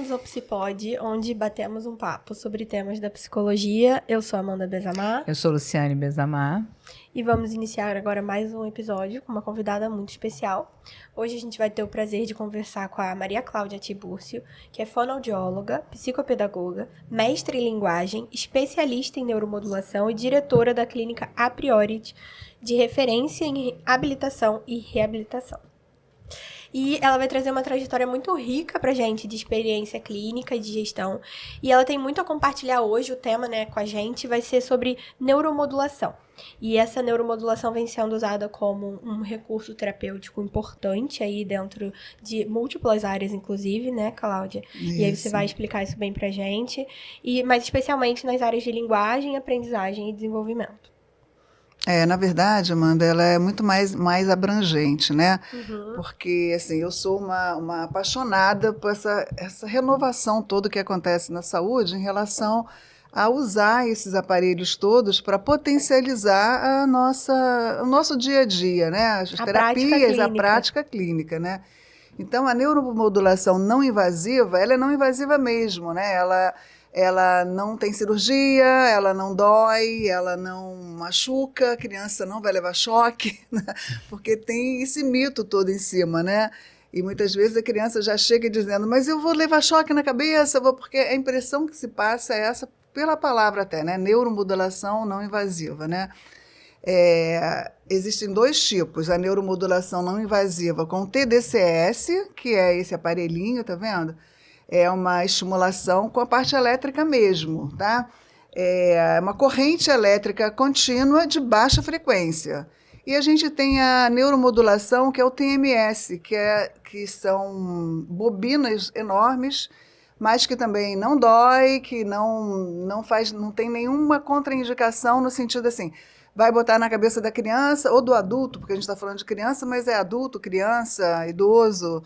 bem-vindos ao Psipod, onde batemos um papo sobre temas da psicologia. Eu sou Amanda Bezamar. Eu sou Luciane Bezamar. E vamos iniciar agora mais um episódio com uma convidada muito especial. Hoje a gente vai ter o prazer de conversar com a Maria Cláudia Tibúrcio, que é fonoaudióloga, psicopedagoga, mestre em linguagem, especialista em neuromodulação e diretora da clínica A Priori de referência em habilitação e reabilitação. E ela vai trazer uma trajetória muito rica pra gente de experiência clínica e de gestão. E ela tem muito a compartilhar hoje. O tema, com a gente vai ser sobre neuromodulação. E essa neuromodulação vem sendo usada como um recurso terapêutico importante aí dentro de múltiplas áreas, inclusive, né, Cláudia? Isso. E aí você vai explicar isso bem pra gente. Mas especialmente nas áreas de linguagem, aprendizagem e desenvolvimento. Na verdade, Amanda, ela é muito mais abrangente, né? Uhum. Porque, assim, eu sou uma apaixonada por essa renovação toda que acontece na saúde em relação a usar esses aparelhos todos para potencializar o nosso dia a dia, né? As terapias, a prática clínica, né? Então, a neuromodulação não invasiva, ela é não invasiva mesmo, né? Ela não tem cirurgia, ela não dói, ela não machuca, a criança não vai levar choque, né? Porque tem esse mito todo em cima, né? E muitas vezes a criança já chega dizendo, mas eu vou levar choque na cabeça, porque a impressão que se passa é essa, pela palavra até, né? Neuromodulação não invasiva, né? Existem dois tipos, a neuromodulação não invasiva com TDCS, que é esse aparelhinho, tá vendo? É uma estimulação com a parte elétrica mesmo, tá? É uma corrente elétrica contínua de baixa frequência. E a gente tem a neuromodulação, que é o TMS, que são bobinas enormes, mas que também não dói, que não tem nenhuma contraindicação no sentido assim, vai botar na cabeça da criança ou do adulto, porque a gente está falando de criança, mas é adulto, criança, idoso.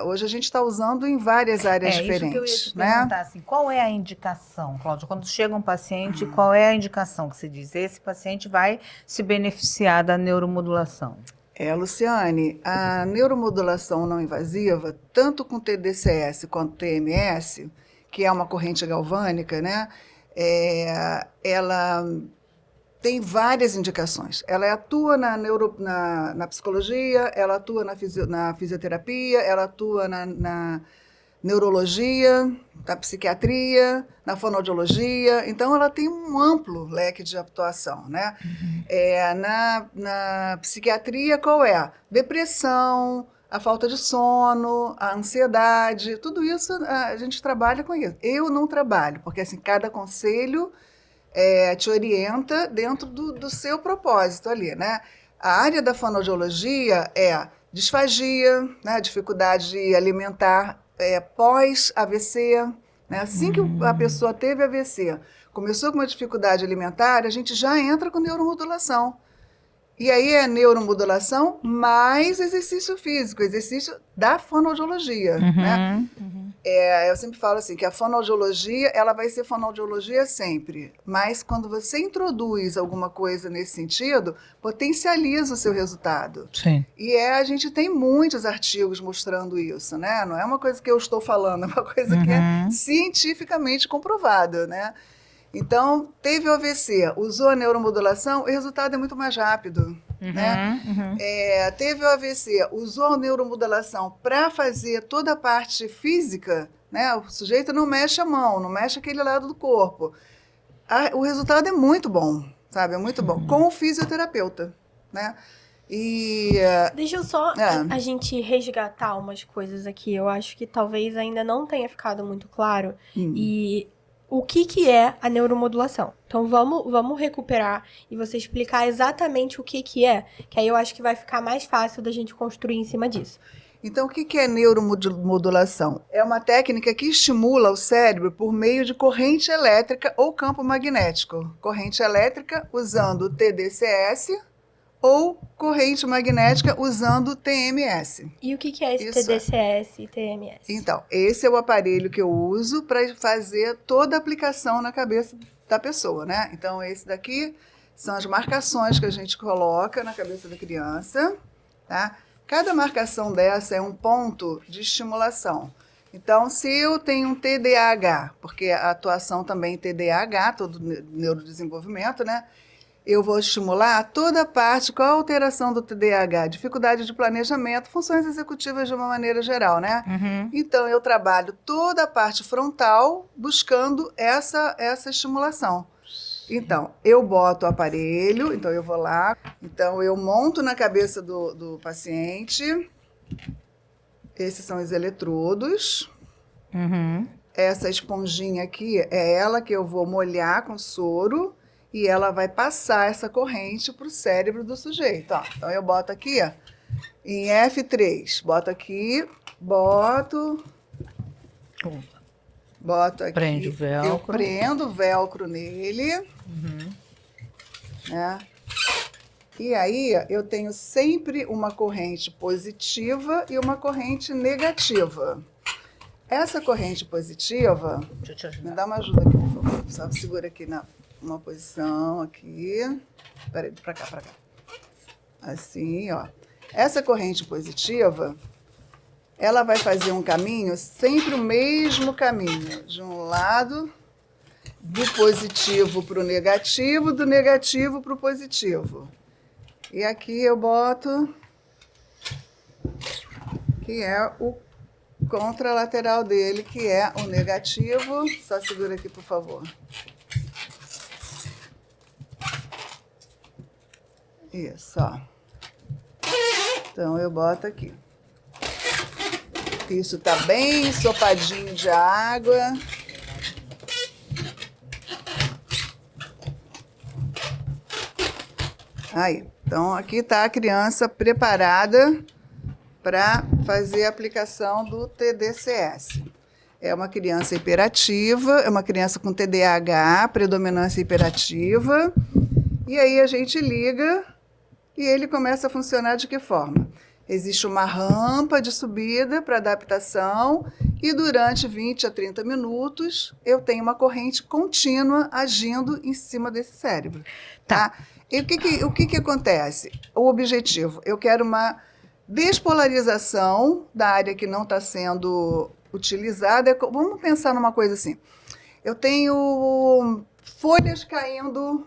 Hoje a gente está usando em várias áreas diferentes. Isso que eu ia te perguntar, assim, qual é a indicação, Cláudia? Quando chega um paciente, qual é a indicação que se diz? Esse paciente vai se beneficiar da neuromodulação? Luciane, a neuromodulação não invasiva, tanto com TDCS quanto TMS, que é uma corrente galvânica, né? Ela tem várias indicações. Ela atua na psicologia, ela atua na fisioterapia, ela atua na neurologia, na psiquiatria, na fonoaudiologia. Então, ela tem um amplo leque de atuação, né? Uhum. Na psiquiatria, qual é? Depressão, a falta de sono, a ansiedade, tudo isso a gente trabalha com isso. Eu não trabalho, porque assim, cada conselho te orienta dentro do seu propósito ali, né? A área da fonoaudiologia é disfagia, né? Dificuldade alimentar pós-AVC, né? Assim que a pessoa teve AVC, começou com uma dificuldade alimentar, a gente já entra com neuromodulação. E aí é neuromodulação mais exercício físico, exercício da fonoaudiologia, né? Uhum. Eu sempre falo assim, que a fonoaudiologia, ela vai ser fonoaudiologia sempre, mas quando você introduz alguma coisa nesse sentido, potencializa o seu resultado. Sim. E a gente tem muitos artigos mostrando isso, né? Não é uma coisa que eu estou falando, é uma coisa que é cientificamente comprovada, né? Então, teve o AVC, usou a neuromodulação, o resultado é muito mais rápido. Né? Teve o AVC, usou a neuromodulação para fazer toda a parte física, né? O sujeito não mexe a mão, não mexe aquele lado do corpo. O resultado é muito bom, sabe? É muito bom. Com o fisioterapeuta, né? Deixa eu só a gente resgatar umas coisas aqui. Eu acho que talvez ainda não tenha ficado muito claro. E o que é a neuromodulação? Então, vamos recuperar e você explicar exatamente o que é, que aí eu acho que vai ficar mais fácil da gente construir em cima disso. Então, o que é neuromodulação? É uma técnica que estimula o cérebro por meio de corrente elétrica ou campo magnético. Corrente elétrica usando o TDCS ou corrente magnética usando o TMS. E o que é esse TDCS e TMS? Então, esse é o aparelho que eu uso para fazer toda a aplicação na cabeça da pessoa, né? Então, esse daqui são as marcações que a gente coloca na cabeça da criança, tá? Cada marcação dessa é um ponto de estimulação. Então, se eu tenho um TDAH, porque a atuação também em TDAH, todo neurodesenvolvimento, né? Eu vou estimular toda a parte, qual a alteração do TDAH? Dificuldade de planejamento, funções executivas de uma maneira geral, né? Uhum. Então, eu trabalho toda a parte frontal buscando essa estimulação. Então, eu boto o aparelho, então eu vou lá, então eu monto na cabeça do paciente, esses são os eletrodos, Uhum. essa esponjinha aqui é ela que eu vou molhar com soro e ela vai passar essa corrente para o cérebro do sujeito. Ó. Então eu boto aqui, ó, em F3, boto aqui, boto aqui. Prende o velcro. Eu prendo o velcro nele, né? E aí eu tenho sempre uma corrente positiva e uma corrente negativa. Essa corrente positiva, Deixa eu te ajudar. me dá uma ajuda aqui, por favor. Só segura aqui numa posição aqui. Peraí, pra cá, pra cá. Assim, ó. Essa corrente positiva, ela vai fazer um caminho, sempre o mesmo caminho. De um lado, do positivo para o negativo, do negativo para o positivo. E aqui eu boto, que é o contralateral dele, que é o negativo. Só segura aqui, por favor. Isso, ó. Então, eu boto aqui. Isso tá bem ensopadinho de água. Aí. Então, aqui tá a criança preparada para fazer a aplicação do TDCS. É uma criança hiperativa, é uma criança com TDAH, predominância hiperativa, e aí a gente liga e ele começa a funcionar de que forma? Existe uma rampa de subida para adaptação e durante 20 a 30 minutos eu tenho uma corrente contínua agindo em cima desse cérebro. Tá? E o que acontece? O objetivo, eu quero uma despolarização da área que não está sendo utilizada. Vamos pensar numa coisa assim. Eu tenho folhas caindo,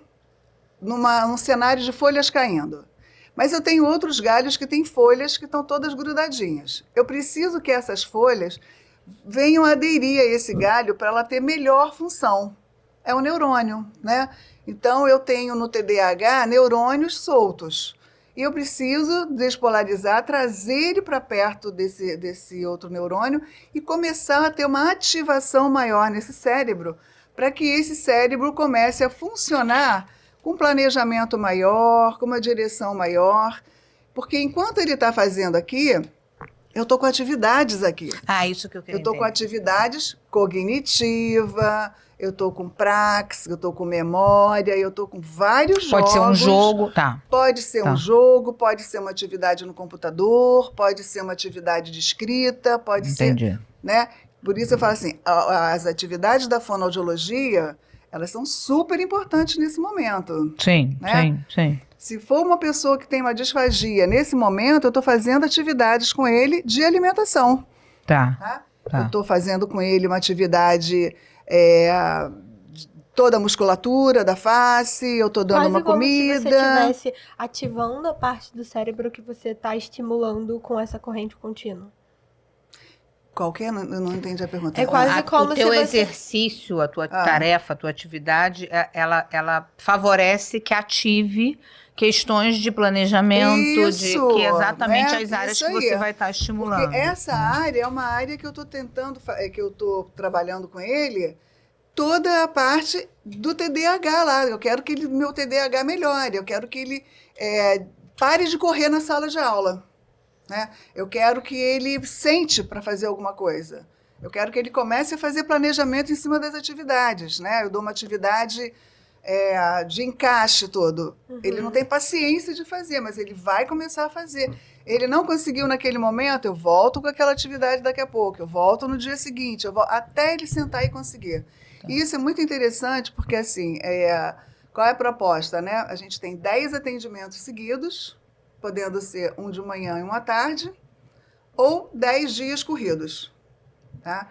num cenário de folhas caindo. Mas eu tenho outros galhos que têm folhas que estão todas grudadinhas. Eu preciso que essas folhas venham aderir a esse galho para ela ter melhor função. É um neurônio, né? Então, eu tenho no TDAH neurônios soltos. E eu preciso despolarizar, trazer ele para perto desse outro neurônio e começar a ter uma ativação maior nesse cérebro, para que esse cérebro comece a funcionar com um planejamento maior, com uma direção maior. Porque enquanto ele está fazendo aqui, eu estou com atividades aqui. Ah, isso que eu queria Eu estou com atividades cognitiva, eu estou com praxis, eu estou com memória, eu estou com vários jogos. Pode ser um jogo, tá. Pode ser um jogo, pode ser uma atividade no computador, pode ser uma atividade de escrita, pode Entendi. ser, né? Por isso eu falo assim, as atividades da fonoaudiologia, elas são super importantes nesse momento. Sim, né? sim. Se for uma pessoa que tem uma disfagia, nesse momento eu estou fazendo atividades com ele de alimentação. Tá. Eu estou fazendo com ele uma atividade, toda a musculatura da face, eu estou dando uma comida. Quase como se você estivesse ativando a parte do cérebro que você está estimulando com essa corrente contínua. Qualquer? Eu não entendi a pergunta. É quase como o teu se você... exercício, a tua tarefa, a tua atividade, ela favorece que ative questões de planejamento, Isso, que exatamente né? as áreas Isso que você aí. vai estar estimulando. Porque essa área é uma área que eu estou que eu estou trabalhando com ele, toda a parte do TDAH lá. Eu quero que meu TDAH melhore, eu quero que ele pare de correr na sala de aula. Né? Eu quero que ele sente para fazer alguma coisa. Eu quero que ele comece a fazer planejamento em cima das atividades. Né? Eu dou uma atividade de encaixe todo. Ele não tem paciência de fazer, mas ele vai começar a fazer. Ele não conseguiu naquele momento, eu volto com aquela atividade daqui a pouco, eu volto no dia seguinte, até ele sentar e conseguir. Tá. E isso é muito interessante, porque assim, qual é a proposta? Né? A gente tem 10 atendimentos seguidos, podendo ser um de manhã e um à tarde, ou 10 dias corridos. tá?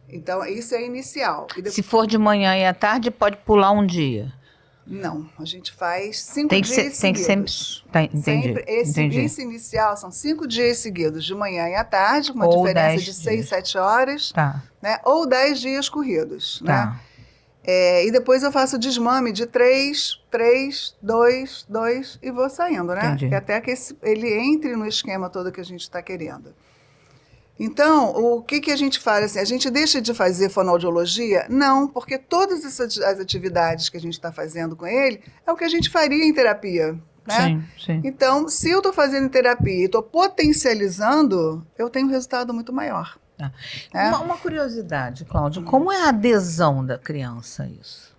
Então, isso é inicial. E Se for de manhã e à tarde, pode pular um dia. Não, a gente faz 5 Tem que dias ser, tem que seguidos. ser. Tá, entendi. Sempre entendi. esse inicial são 5 dias seguidos, de manhã e à tarde, com uma Ou diferença 10 de 6, dias. 7 horas, Tá, né? Ou 10 dias corridos, né? tá. E depois eu faço desmame de 3, 3, 2, 2 e vou saindo, né? Entendi. Que até que ele entre no esquema todo que a gente está querendo. Então, o que a gente faz? Assim, a gente deixa de fazer fonoaudiologia? Não, porque todas as atividades que a gente está fazendo com ele é o que a gente faria em terapia, né? Sim, sim. Então, se eu estou fazendo em terapia e estou potencializando, eu tenho um resultado muito maior. Tá. né? Uma curiosidade, Cláudia, como é a adesão da criança a isso?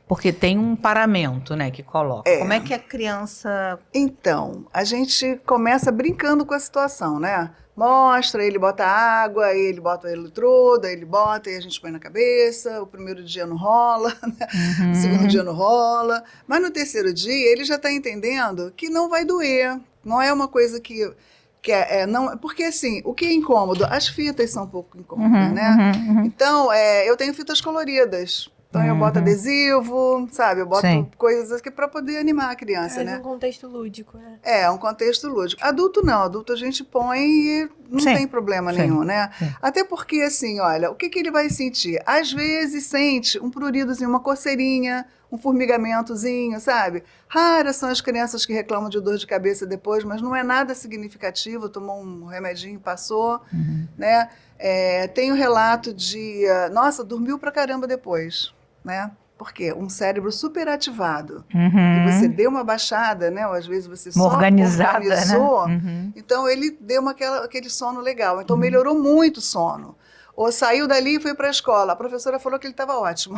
Porque tem um paramento, né, que coloca. Como é que a criança... Então, a gente começa brincando com a situação, né? Mostra, ele bota água, ele bota o eletrodo, aí ele bota, e a gente põe na cabeça. O primeiro dia não rola, né? O segundo dia não rola. Mas no terceiro dia, ele já está entendendo que não vai doer. Não é uma coisa que não, porque assim, o que é incômodo? As fitas são um pouco incômodas, né? Então, eu tenho fitas coloridas. Então eu boto adesivo, sabe? Eu boto Sim. coisas aqui para poder animar a criança, né? Um contexto lúdico, né? É, um contexto lúdico. Adulto não, adulto a gente põe e não Sim, tem problema sim, nenhum, né? sim. Até porque, assim, olha, o que ele vai sentir? Às vezes sente um pruridozinho, uma coceirinha, um formigamentozinho, sabe? Raras são as crianças que reclamam de dor de cabeça depois, mas não é nada significativo, tomou um remedinho, passou, né? Tem o relato de, nossa, dormiu pra caramba depois, né? Por quê? Um cérebro superativado. E você deu uma baixada, né? Ou às vezes você só organizada, organizou. né? Então ele deu aquele sono legal. Então melhorou muito o sono. Ou saiu dali e foi para a escola. A professora falou que ele estava ótimo.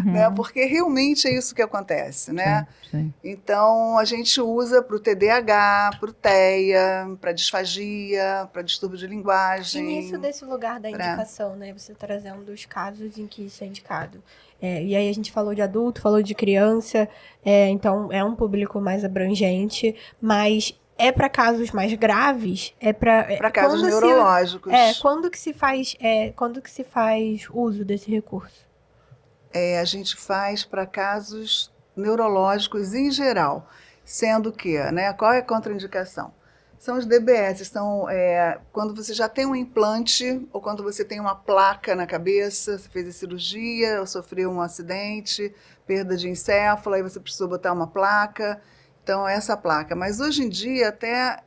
Né? Porque realmente é isso que acontece, né? Sim. Então a gente usa para o TDAH, para o TEA, para disfagia, para distúrbio de linguagem. E nisso desse lugar da indicação, né? Você trazendo os casos em que isso é indicado. E aí a gente falou de adulto, falou de criança, então é um público mais abrangente, mas é para casos mais graves? Para casos neurológicos. Quando que se faz uso desse recurso? A gente faz para casos neurológicos em geral, sendo que, né, qual é a contraindicação? São os DBS, são quando você já tem um implante ou quando você tem uma placa na cabeça, você fez a cirurgia ou sofreu um acidente, perda de encéfalo, aí você precisou botar uma placa, então essa placa. Mas hoje em dia até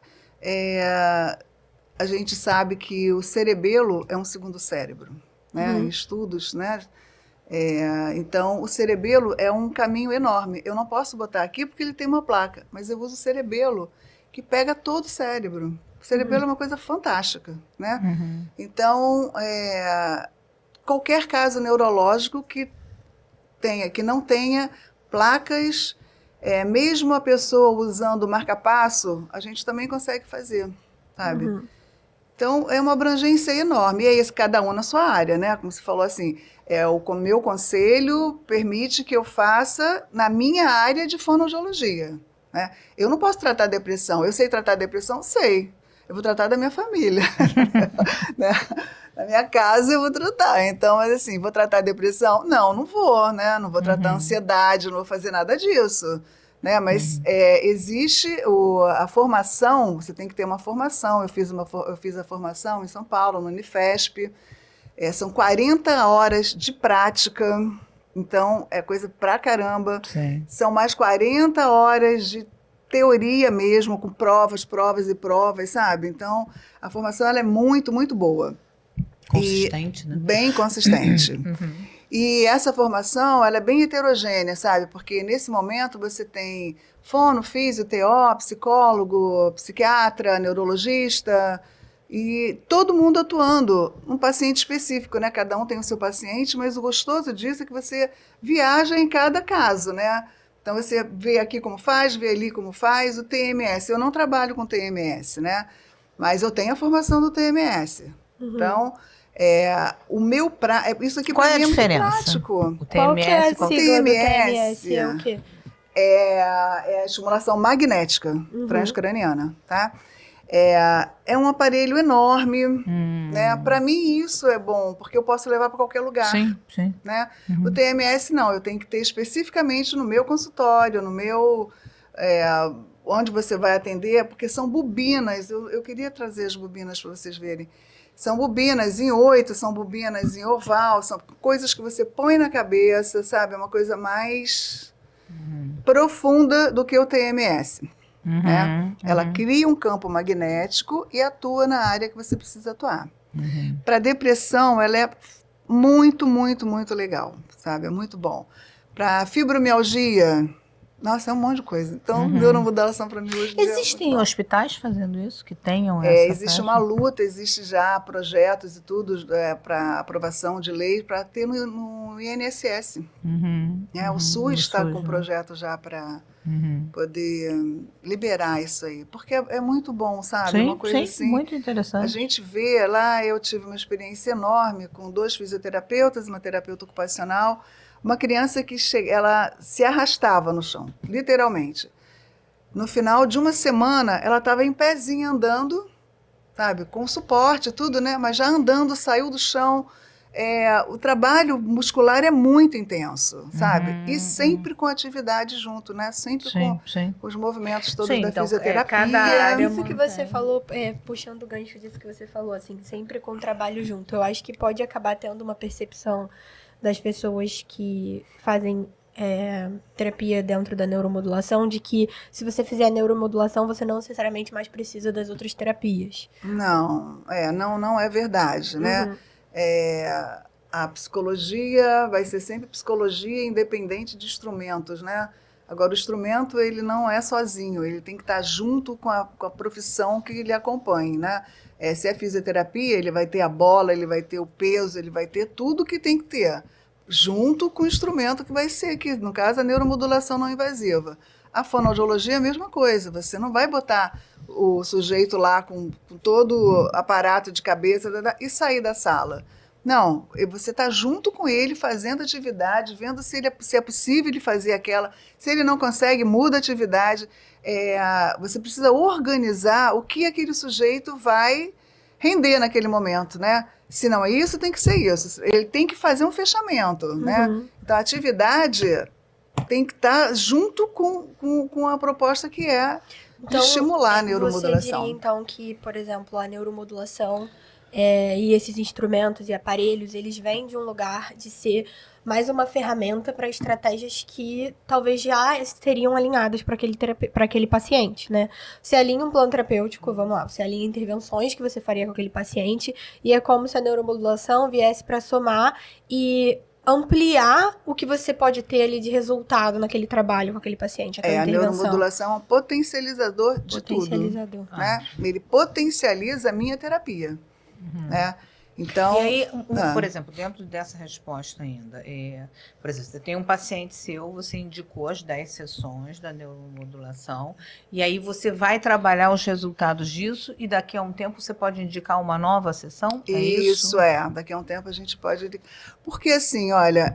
a gente sabe que o cerebelo é um segundo cérebro, né? Em estudos, né? Então, o cerebelo é um caminho enorme. Eu não posso botar aqui porque ele tem uma placa, mas eu uso o cerebelo, que pega todo o cérebro. O cerebelo é uma coisa fantástica, né? Então, qualquer caso neurológico que não tenha placas, mesmo a pessoa usando marca-passo, a gente também consegue fazer, sabe? Então, é uma abrangência enorme. E aí, cada um na sua área, né? Como você falou assim, o meu conselho permite que eu faça na minha área de fonoaudiologia. Né? Eu não posso tratar depressão. Eu sei tratar depressão? Sei. Eu vou tratar da minha família. Né? Na minha casa eu vou tratar. Então, mas assim, vou tratar depressão? Não vou, né? Não vou tratar ansiedade, não vou fazer nada disso. Né? Mas existe a formação, você tem que ter uma formação. Eu fiz a formação em São Paulo, no Unifesp. São 40 horas de prática, então é coisa pra caramba. Sim. São mais 40 horas de teoria mesmo, com provas e provas, sabe? Então, a formação ela é muito, muito boa. Consistente, né? Bem consistente. E essa formação, ela é bem heterogênea, sabe? Porque nesse momento você tem fono, físio, TO, psicólogo, psiquiatra, neurologista, e todo mundo atuando, um paciente específico, né? Cada um tem o seu paciente, mas o gostoso disso é que você viaja em cada caso, né? Então você vê aqui como faz, vê ali como faz, o TMS. Eu não trabalho com TMS, né? Mas eu tenho a formação do TMS. Então, o meu isso aqui para mim é muito prático. O TMS, Qual que é a sigla do TMS? É o quê? É a estimulação magnética transcraniana, tá? É um aparelho enorme, né? Para mim isso é bom, porque eu posso levar para qualquer lugar. Sim, sim. Né? O TMS não, eu tenho que ter especificamente no meu consultório, no meu... onde você vai atender, porque são bobinas. Eu queria trazer as bobinas para vocês verem. São bobinas em 8, são bobinas em oval, são coisas que você põe na cabeça, sabe? É uma coisa mais profunda do que o TMS. Né? Ela cria um campo magnético e atua na área que você precisa atuar. Para depressão, ela é muito, muito, muito legal, sabe? É muito bom. Para fibromialgia, nossa, é um monte de coisa. Então, neuromodulação para mim hoje em dia Existem hospitais fazendo isso, que tenham existe uma luta, existe já projetos e tudo para aprovação de lei para ter no INSS. O SUS está com um projeto já para poder liberar isso aí, porque é muito bom, sabe? Sim, uma coisa assim, muito interessante. A gente vê lá, eu tive uma experiência enorme com 2 fisioterapeutas, uma terapeuta ocupacional, uma criança que ela se arrastava no chão, literalmente. No final de uma semana, ela estava em pezinho andando, sabe, com suporte, tudo, né? Mas já andando, saiu do chão. O trabalho muscular é muito intenso, sabe? E sempre com atividade junto, né? Sempre com os movimentos todos da então, fisioterapia. Cada área Isso que você falou, puxando o gancho disso que você falou, assim, sempre com o trabalho junto. Eu acho que pode acabar tendo uma percepção das pessoas que fazem terapia dentro da neuromodulação, de que se você fizer a neuromodulação, você não necessariamente mais precisa das outras terapias. Não é verdade, né? A psicologia vai ser sempre psicologia independente de instrumentos, né? Agora, o instrumento, ele não é sozinho, ele tem que estar junto com a profissão que ele acompanhe, né? Se é fisioterapia, ele vai ter a bola, ele vai ter o peso, ele vai ter tudo que tem que ter, junto com o instrumento que vai ser, que no caso, a neuromodulação não invasiva. A fonoaudiologia é a mesma coisa, você não vai botar o sujeito lá com todo o aparato de cabeça e sair da sala. Não, você está junto com ele, fazendo atividade, vendo se é possível ele fazer aquela. Se ele não consegue, muda a atividade. Você precisa organizar o que aquele sujeito vai render naquele momento, né? Se não é isso, tem que ser isso. Ele tem que fazer um fechamento, né? Então, a atividade tem que estar junto com a proposta que é de estimular a neuromodulação. Você diria, então, que, por exemplo, a neuromodulação e esses instrumentos e aparelhos, eles vêm de um lugar de ser mais uma ferramenta para estratégias que talvez já seriam alinhadas para aquele paciente, né? Você alinha um plano terapêutico, vamos lá, você alinha intervenções que você faria com aquele paciente, e é como se a neuromodulação viesse para somar e ampliar o que você pode ter ali de resultado naquele trabalho com aquele paciente, aquela intervenção. A neuromodulação é um potencializador de tudo. Né? Ele potencializa a minha terapia. Né? Então, e aí, por exemplo, dentro dessa resposta ainda, por exemplo, você tem um paciente seu, você indicou as 10 sessões da neuromodulação, e aí você vai trabalhar os resultados disso, e daqui a um tempo você pode indicar uma nova sessão? Isso, daqui a um tempo a gente pode indicar. Porque assim, olha,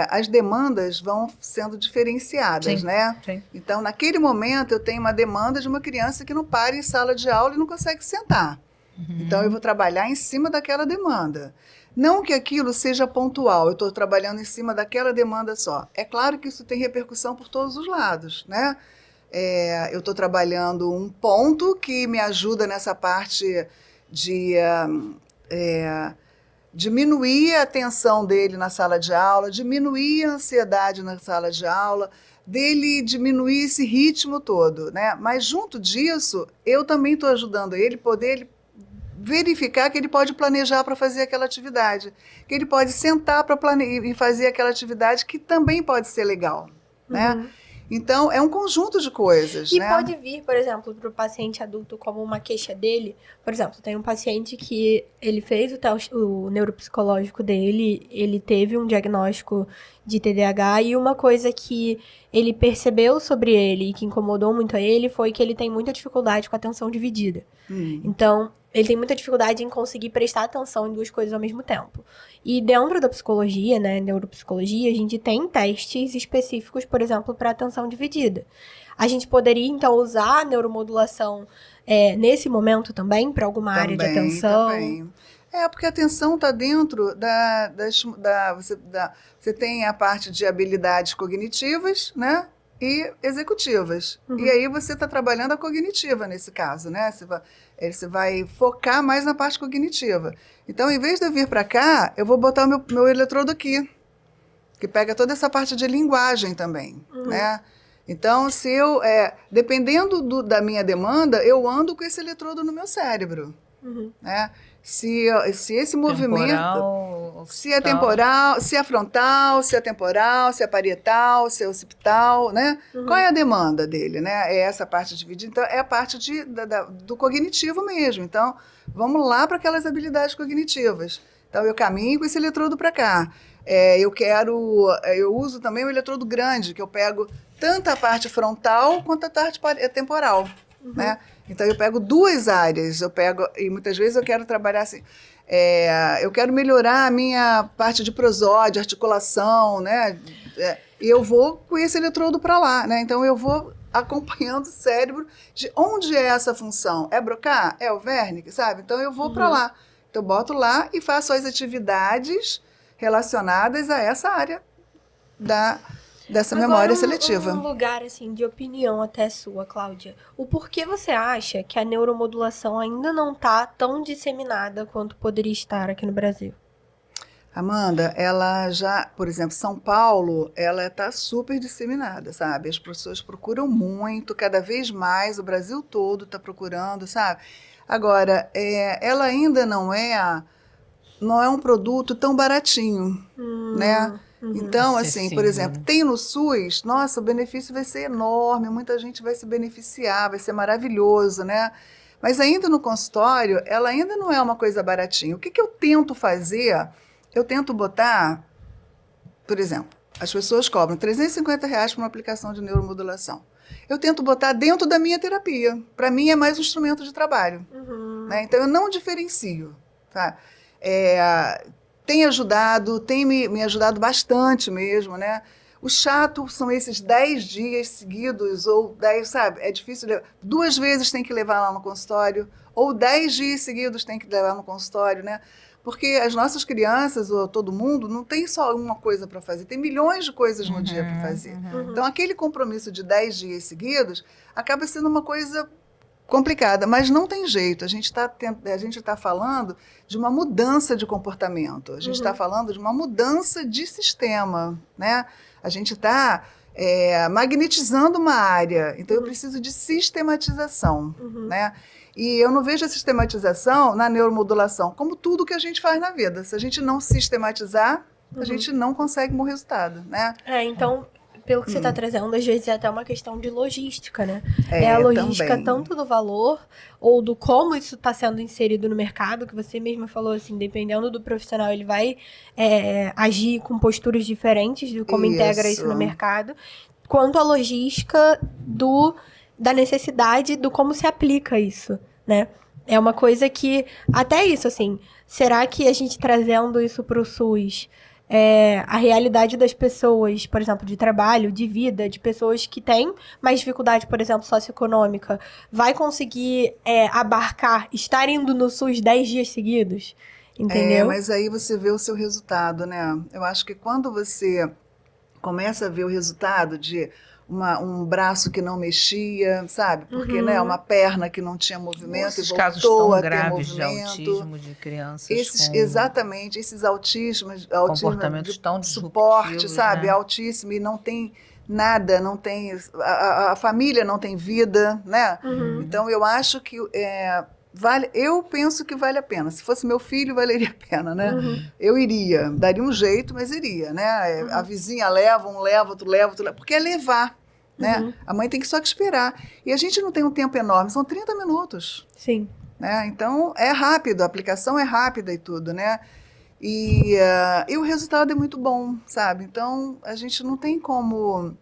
as demandas vão sendo diferenciadas, né? Sim. Então, naquele momento, eu tenho uma demanda de uma criança que não para em sala de aula e não consegue sentar. Então, eu vou trabalhar em cima daquela demanda. Não que aquilo seja pontual, eu estou trabalhando em cima daquela demanda só. É claro que isso tem repercussão por todos os lados, né? Eu estou trabalhando um ponto que me ajuda nessa parte de diminuir a tensão dele na sala de aula, diminuir a ansiedade na sala de aula, dele diminuir esse ritmo todo, né? Mas junto disso, eu também estou ajudando ele poder verificar que ele pode planejar para fazer aquela atividade, que ele pode sentar para planejar e fazer aquela atividade que também pode ser legal, né? Então, é um conjunto de coisas, e né? pode vir, por exemplo, para o paciente adulto como uma queixa dele. Por exemplo, tem um paciente que ele fez o neuropsicológico dele, ele teve um diagnóstico de TDAH, e uma coisa que ele percebeu sobre ele e que incomodou muito a ele foi que ele tem muita dificuldade com a atenção dividida. Então, ele tem muita dificuldade em conseguir prestar atenção em duas coisas ao mesmo tempo. E dentro da psicologia, né, neuropsicologia, a gente tem testes específicos, por exemplo, para atenção dividida. A gente poderia, então, usar a neuromodulação nesse momento também, para alguma área de atenção? Também. Porque a atenção está dentro você tem a parte de habilidades cognitivas, né? E executivas. Uhum. E aí você está trabalhando a cognitiva nesse caso, né? Você vai focar mais na parte cognitiva. Então, em vez de eu vir para cá, eu vou botar o meu eletrodo aqui, que pega toda essa parte de linguagem também, né? Então, dependendo da minha demanda, eu ando com esse eletrodo no meu cérebro, né? Se esse movimento, se é temporal, se é frontal, se é temporal, se é parietal, se é occipital, né? Qual é a demanda dele, né? É essa parte dividida, então é a parte do cognitivo mesmo. Então, vamos lá para aquelas habilidades cognitivas. Então, eu caminho com esse eletrodo para cá. Eu uso também o eletrodo grande, que eu pego tanto a parte frontal quanto a parte temporal, né? Então, eu pego duas áreas, e muitas vezes eu quero trabalhar assim, eu quero melhorar a minha parte de prosódia, articulação, né? E eu vou com esse eletrodo para lá, né? Então, eu vou acompanhando o cérebro de onde é essa função. É Broca? É o Wernicke, sabe? Então, eu vou para lá. Então, eu boto lá e faço as atividades relacionadas a essa área dessa memória seletiva. Um lugar assim de opinião até sua, Cláudia. O porquê você acha que a neuromodulação ainda não está tão disseminada quanto poderia estar aqui no Brasil? Amanda, ela já, por exemplo, São Paulo, ela está super disseminada, sabe? As pessoas procuram muito, cada vez mais, o Brasil todo está procurando, sabe? Agora, ela ainda não é um produto tão baratinho, né? Então, assim, por exemplo, tem no SUS, nossa, o benefício vai ser enorme, muita gente vai se beneficiar, vai ser maravilhoso, né? Mas ainda no consultório, ela ainda não é uma coisa baratinha. O que eu tento fazer? Eu tento botar, por exemplo, as pessoas cobram R$350 por uma aplicação de neuromodulação. Eu tento botar dentro da minha terapia. Para mim, é mais um instrumento de trabalho. Né? Então, eu não diferencio, tá? Tem ajudado, tem me ajudado bastante mesmo, né? O chato são esses 10 dias seguidos, ou 10, sabe? É difícil, 2 vezes tem que levar lá no consultório, ou 10 dias seguidos tem que levar no consultório, né? Porque as nossas crianças, ou todo mundo, não tem só uma coisa para fazer, tem milhões de coisas no dia para fazer. Então, aquele compromisso de 10 dias seguidos acaba sendo uma coisa complicada, mas não tem jeito. A gente tá falando de uma mudança de comportamento, a gente está falando de uma mudança de sistema, né? A gente está magnetizando uma área, então eu preciso de sistematização, né? E eu não vejo a sistematização na neuromodulação como tudo que a gente faz na vida. Se a gente não sistematizar, a gente não consegue um bom resultado, né? Então, pelo que você está trazendo, às vezes é até uma questão de logística, né? É a logística também. Tanto do valor ou do como isso está sendo inserido no mercado, que você mesma falou, assim, dependendo do profissional, ele vai agir com posturas diferentes de como integra isso no mercado, quanto a logística da necessidade do como se aplica isso, né? É uma coisa que, até isso, assim, será que a gente trazendo isso para o SUS, a realidade das pessoas, por exemplo, de trabalho, de vida, de pessoas que têm mais dificuldade, por exemplo, socioeconômica, vai conseguir abarcar, estar indo no SUS 10 dias seguidos? Entendeu? Mas aí você vê o seu resultado, né? Eu acho que quando você começa a ver o resultado de um braço que não mexia, sabe? Porque, né, uma perna que não tinha movimento e voltou casos tão a ter graves movimento. De autismo de crianças Exatamente, esses autismos comportamentos tão suporte, sabe? Né? Altíssimo e não tem nada, não tem a família não tem vida, né? Então eu acho que eu penso que vale a pena. Se fosse meu filho, valeria a pena, né? Eu iria, daria um jeito, mas iria, né? A vizinha leva, um leva, outro leva, porque é levar, né? A mãe tem que só que esperar. E a gente não tem um tempo enorme, são 30 minutos. Sim. Né? Então, é rápido, a aplicação é rápida e tudo, né? E o resultado é muito bom, sabe? Então, a gente não tem como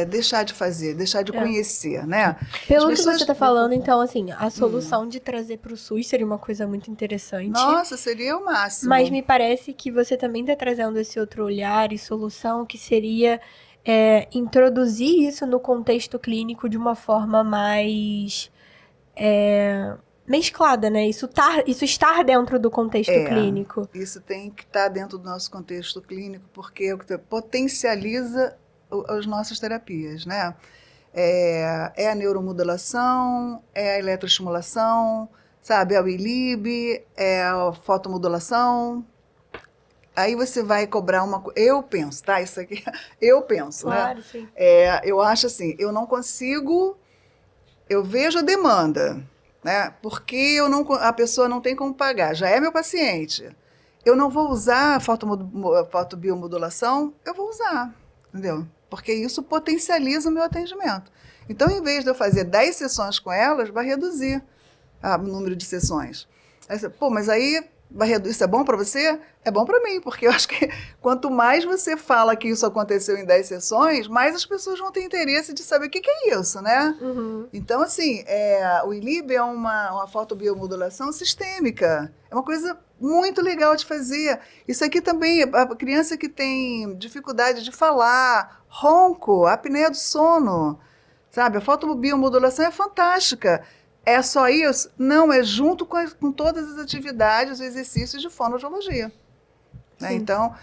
deixar de fazer, deixar de conhecer, né? Pelo que você está falando, então, assim, a solução de trazer para o SUS seria uma coisa muito interessante. Nossa, seria o máximo. Mas me parece que você também está trazendo esse outro olhar e solução, que seria introduzir isso no contexto clínico de uma forma mais mesclada, né? Isso estar dentro do contexto clínico. Isso tem que estar dentro do nosso contexto clínico, porque é o que potencializa as nossas terapias, né? É a neuromodulação, é a eletroestimulação, sabe? É o ILIB, é a fotomodulação. Aí você vai cobrar uma coisa. Eu penso, tá? Isso aqui, eu penso, claro, né? Sim. Eu acho assim, eu não consigo. Eu vejo a demanda, né? Porque a pessoa não tem como pagar, já é meu paciente. Eu não vou usar a fotobiomodulação, eu vou usar, entendeu? Porque isso potencializa o meu atendimento. Então, em vez de eu fazer 10 sessões com elas, vai reduzir o número de sessões. Aí você, mas aí isso é bom para você? É bom para mim, porque eu acho que quanto mais você fala que isso aconteceu em 10 sessões, mais as pessoas vão ter interesse de saber o que é isso, né? Uhum. Então, assim, o ILIB é uma fotobiomodulação sistêmica. É uma coisa muito legal de fazer. Isso aqui também, a criança que tem dificuldade de falar, ronco, apneia do sono, sabe? A fotobiomodulação é fantástica. É só isso? Não, é junto com todas as atividades, os exercícios de fonoaudiologia. Né? Então,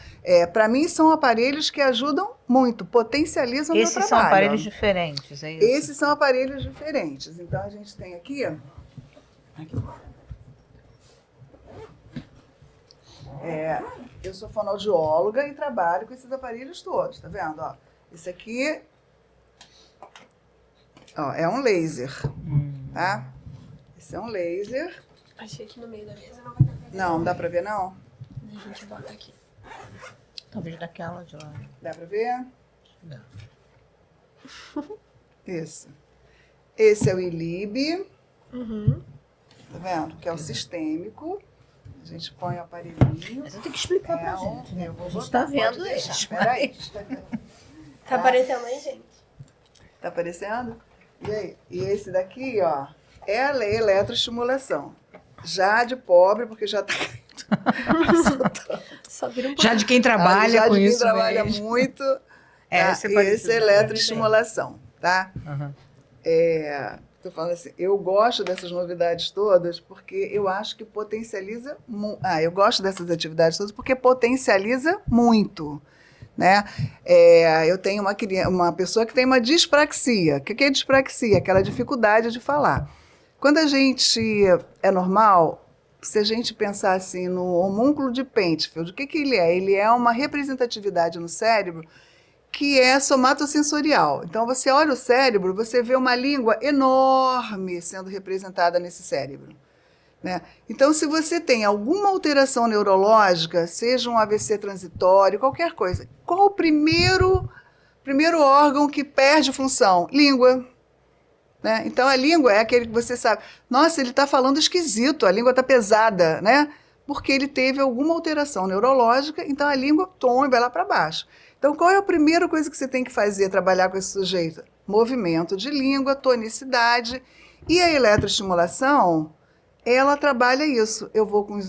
para mim, são aparelhos que ajudam muito, potencializam o meu trabalho. Esses são aparelhos diferentes, é isso? Esses são aparelhos diferentes. Então, a gente tem aqui. Eu sou fonoaudióloga e trabalho com esses aparelhos todos, tá vendo? Ó, esse aqui é um laser, tá? Esse é um laser. Achei que no meio da mesa não vai dar pra ver. Não dá pra ver, não? A gente bota aqui. Talvez daquela de lá. Dá pra ver? Dá. Isso. Esse é o ILIB. Uhum. Tá vendo? Que é o sistêmico. A gente põe o aparelhinho. Mas eu tenho que explicar pra gente. Eu vou A gente tá vendo deixar. isso. Peraí. Tá aparecendo aí, gente? Tá aparecendo? E aí? E esse daqui, ó, é a eletroestimulação. Já de pobre, porque já tá... Só vira um pouco. Já de quem trabalha já com de quem isso trabalha mesmo. muito. Esse Esse é eletroestimulação, tá? Uhum. Tô falando assim, eu gosto dessas novidades todas porque eu acho que potencializa... eu gosto dessas atividades todas porque potencializa muito, né? Eu tenho uma pessoa que tem uma dispraxia. O que é dispraxia? Aquela dificuldade de falar. Quando a gente é normal, se a gente pensar assim no homúnculo de Penfield, o que ele é? Ele é uma representatividade no cérebro que é somatosensorial. Então, você olha o cérebro, você vê uma língua enorme sendo representada nesse cérebro. Né? Então, se você tem alguma alteração neurológica, seja um AVC transitório, qualquer coisa, qual o primeiro órgão que perde função? Língua. Né? Então, a língua é aquele que você sabe, nossa, ele está falando esquisito, a língua está pesada, né? Porque ele teve alguma alteração neurológica, então a língua tomba lá para baixo. Então, qual é a primeira coisa que você tem que fazer, trabalhar com esse sujeito? Movimento de língua, tonicidade. E a eletroestimulação, ela trabalha isso. Eu vou com...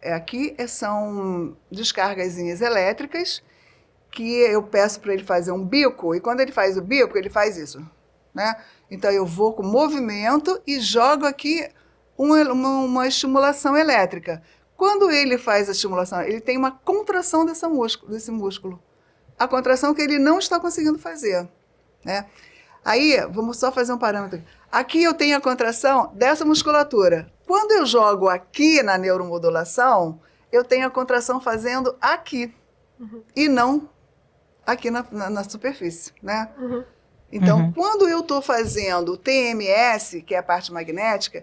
Aqui são descargazinhas elétricas, que eu peço para ele fazer um bico, e quando ele faz o bico, ele faz isso. Né? Então, eu vou com movimento e jogo aqui uma estimulação elétrica. Quando ele faz a estimulação, ele tem uma contração desse músculo. A contração que ele não está conseguindo fazer. Né? Aí, vamos só fazer um parâmetro. Aqui eu tenho a contração dessa musculatura. Quando eu jogo aqui na neuromodulação, eu tenho a contração fazendo aqui. Uhum. E não aqui na superfície. Né? Uhum. Então, quando eu estou fazendo o TMS, que é a parte magnética,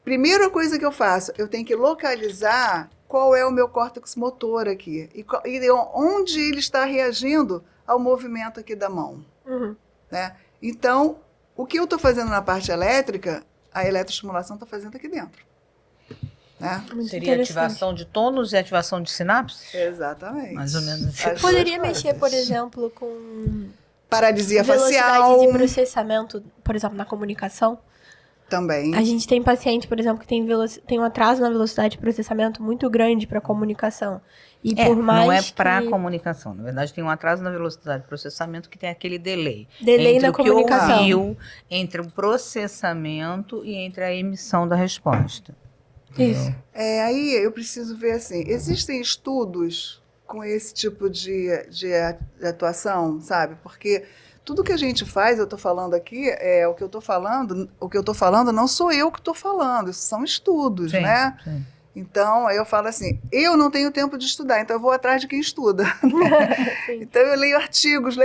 primeira coisa que eu faço, eu tenho que localizar qual é o meu córtex motor aqui e onde ele está reagindo ao movimento aqui da mão. Uhum. Né? Então, o que eu estou fazendo na parte elétrica, a eletroestimulação está fazendo aqui dentro. Né? Seria ativação de tônus e ativação de sinapses? Exatamente. Mais ou menos assim. Você poderia mexer, por exemplo, com... paralisia velocidade facial. de processamento, por exemplo, na comunicação? Também. A gente tem paciente, por exemplo, que tem um atraso na velocidade de processamento muito grande para comunicação. E por mais não é para que... comunicação. Na verdade, tem um atraso na velocidade de processamento que tem aquele delay. Delay entre na o que comunicação. ouviu, entre o processamento e entre a emissão da resposta. Isso. Aí eu preciso ver assim, existem estudos com esse tipo de atuação, sabe? Porque tudo que a gente faz, eu estou falando aqui, o que eu estou falando não sou eu que estou falando, isso são estudos, Sim, né? sim. Então, aí eu falo assim, eu não tenho tempo de estudar, então eu vou atrás de quem estuda. Sim. Então eu leio artigos,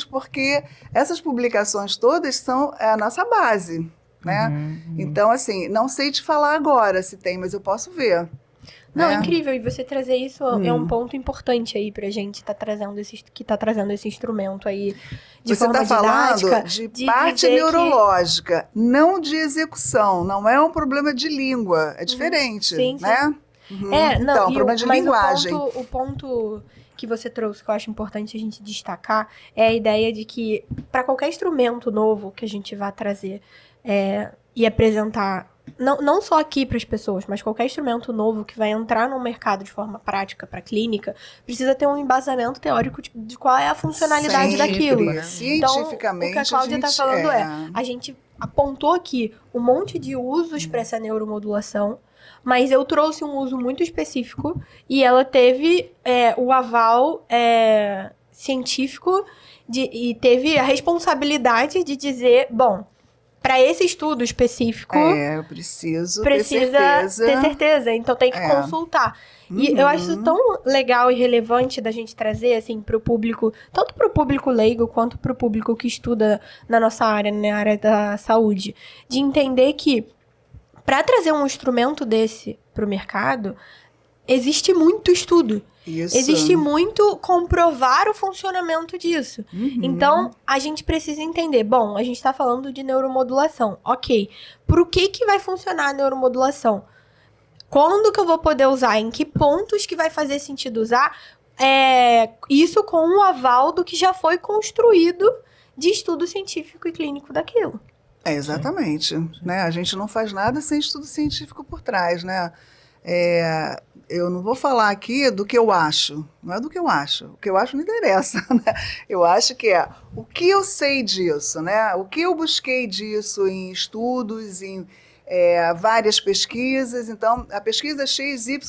porque essas publicações todas são a nossa base, né? Então, assim, não sei te falar agora se tem, mas eu posso ver. Não, né? incrível. E você trazer isso é um ponto importante aí pra gente que tá trazendo esse instrumento aí de Você forma está falando didática. de parte dizer neurológica, não de execução. Não é um problema de língua, é diferente, Sim, sim. né? Então, problema de linguagem. O ponto que você trouxe que eu acho importante a gente destacar é a ideia de que para qualquer instrumento novo que a gente vá trazer e apresentar, não só aqui para as pessoas, mas qualquer instrumento novo que vai entrar no mercado de forma prática para clínica, precisa ter um embasamento teórico de qual é a funcionalidade Sempre, daquilo. né? Cientificamente, Então, o que a Cláudia está falando a gente apontou aqui um monte de usos para essa neuromodulação, mas eu trouxe um uso muito específico e ela teve o aval científico e teve a responsabilidade de dizer, bom, para esse estudo específico, eu precisa ter certeza. Então tem que consultar. E eu acho isso tão legal e relevante da gente trazer, assim, pro público, tanto pro público leigo, quanto pro público que estuda na nossa área, na área da saúde, de entender que para trazer um instrumento desse pro mercado, existe muito estudo. Isso. Existe muito comprovar o funcionamento disso. Então, a gente precisa entender, bom, a gente está falando de neuromodulação, ok. Por que vai funcionar a neuromodulação? Quando que eu vou poder usar? Em que pontos que vai fazer sentido usar? Isso com o aval do que já foi construído de estudo científico e clínico daquilo. Exatamente. Né? A gente não faz nada sem estudo científico por trás, né? Eu não vou falar aqui do que eu acho, não é do que eu acho. O que eu acho não interessa, né? Eu acho que o que eu sei disso, né? O que eu busquei disso em estudos, em várias pesquisas. Então, a pesquisa XY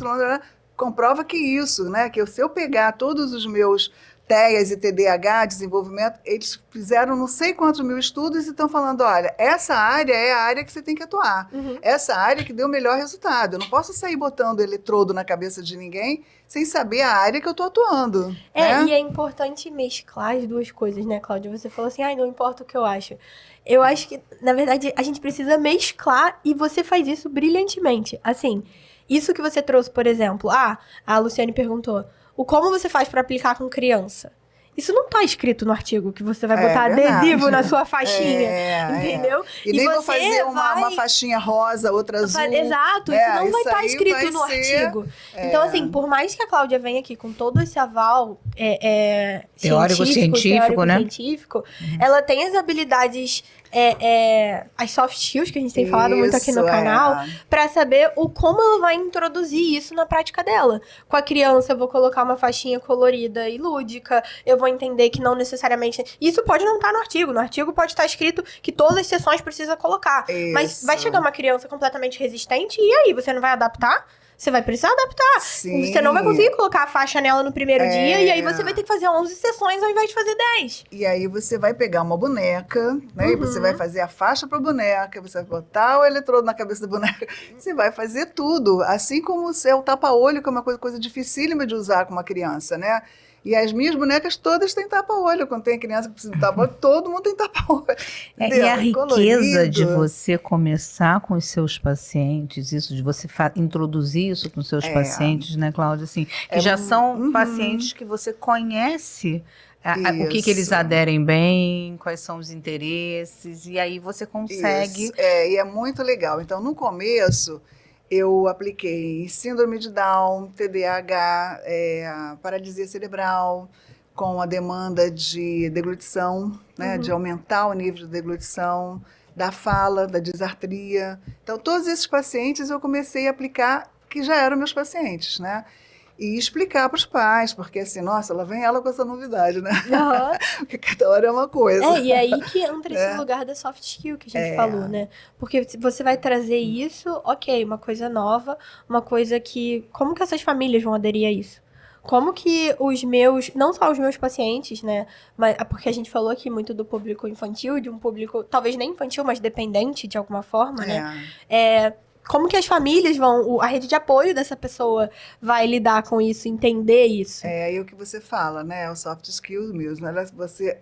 comprova que isso, né? Que se eu pegar todos os meus TEAs e TDAH, desenvolvimento, eles fizeram não sei quantos mil estudos e estão falando, olha, essa área é a área que você tem que atuar. Essa área que deu o melhor resultado. Eu não posso sair botando eletrodo na cabeça de ninguém sem saber a área que eu estou atuando. Né? E é importante mesclar as duas coisas, né, Cláudia? Você falou assim, não importa o que eu acho. Eu acho que, na verdade, a gente precisa mesclar e você faz isso brilhantemente. Assim, isso que você trouxe, por exemplo, a Luciane perguntou, como você faz para aplicar com criança? Isso não tá escrito no artigo que você vai botar adesivo na sua faixinha, entendeu? E nem vou fazer uma faixinha rosa, outra azul. Exato, isso não vai estar escrito no artigo. Então, assim, por mais que a Cláudia venha aqui com todo esse aval teórico-científico, né? Ela tem as habilidades, as soft skills, que a gente tem falado muito aqui no canal, pra saber como ela vai introduzir isso na prática dela. Com a criança, eu vou colocar uma faixinha colorida e lúdica, eu vou entender que não necessariamente... Isso pode não estar no artigo pode estar escrito que todas as sessões precisa colocar. Mas vai chegar uma criança completamente resistente, e aí, você não vai adaptar? Você vai precisar adaptar. Sim. Você não vai conseguir colocar a faixa nela no primeiro dia, e aí você vai ter que fazer 11 sessões ao invés de fazer 10. E aí você vai pegar uma boneca, né? E você vai fazer a faixa para a boneca, você vai botar o eletrodo na cabeça da boneca, você vai fazer tudo. Assim como o tapa-olho, que é uma coisa dificílima de usar com uma criança, né? E as minhas bonecas todas têm tapa-olho. Quando tem criança que precisa de tapa-olho, todo mundo tem tapa-olho. E a riqueza de você começar com os seus pacientes, isso de você introduzir isso com os seus pacientes, né, Cláudia? Assim, que já são pacientes que você conhece o que eles aderem bem, quais são os interesses, e aí você consegue... Isso. E é muito legal. Então, no começo... Eu apliquei síndrome de Down, TDAH, paralisia cerebral, com a demanda de deglutição, né, de aumentar o nível de deglutição, da fala, da disartria. Então, todos esses pacientes eu comecei a aplicar, que já eram meus pacientes, né? E explicar para os pais, porque assim, nossa, lá vem ela com essa novidade, né? Aham. Porque cada hora é uma coisa. E aí que entra esse lugar da soft skill que a gente falou, né? Porque se você vai trazer isso, ok, uma coisa nova, uma coisa que... Como que essas famílias vão aderir a isso? Como que os meus... Não só os meus pacientes, né? Mas, porque a gente falou aqui muito do público infantil, de um público, talvez nem infantil, mas dependente de alguma forma, né? Como que as famílias vão... A rede de apoio dessa pessoa vai lidar com isso, entender isso? É aí o que você fala, né? O soft skills mesmo.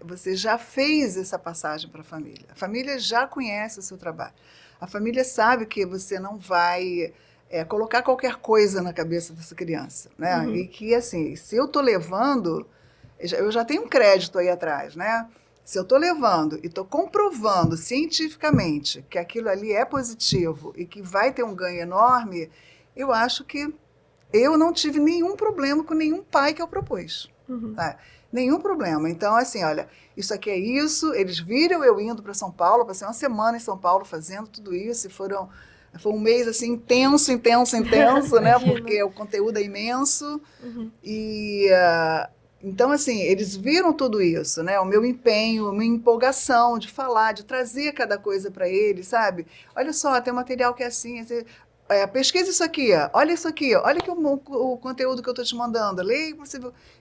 Você já fez essa passagem para a família. A família já conhece o seu trabalho. A família sabe que você não vai colocar qualquer coisa na cabeça dessa criança, né? Uhum. E que, assim, se eu estou levando... Eu já tenho um crédito aí atrás, né? Se eu estou levando e estou comprovando cientificamente que aquilo ali é positivo e que vai ter um ganho enorme, eu acho que eu não tive nenhum problema com nenhum pai que eu propus. Uhum. Tá? Nenhum problema. Então, assim, olha, isso aqui é isso. Eles viram eu indo para São Paulo, passei uma semana em São Paulo fazendo tudo isso, e foi um mês assim intenso, né? Porque o conteúdo é imenso. Uhum. E então, assim, eles viram tudo isso, né? O meu empenho, a minha empolgação de falar, de trazer cada coisa para eles, sabe? Olha só, tem um material que é assim, pesquisa isso aqui, olha isso aqui, olha aqui o conteúdo que eu estou te mandando, leia.